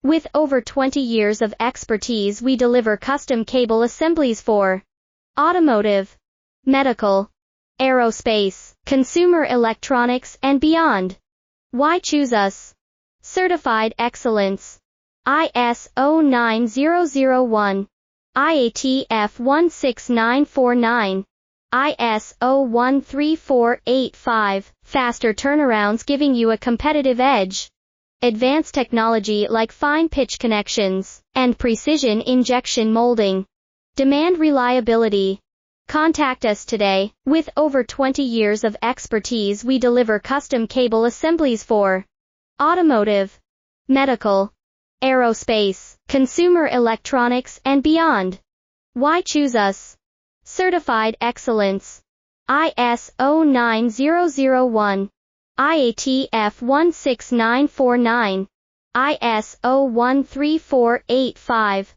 With over 20 years of expertise, we deliver custom cable assemblies for automotive, medical, aerospace, consumer electronics, and beyond. Why choose us? Certified excellence. ISO 9001, IATF 16949, ISO 13485, faster turnarounds giving you a competitive edge. Advanced technology like fine pitch connections and precision injection molding. Demand reliability. Contact us today. With over 20 years of expertise, we deliver custom cable assemblies for automotive, medical, aerospace, consumer electronics, and beyond. Why choose us? Certified excellence. ISO 9001, IATF 16949, ISO 13485,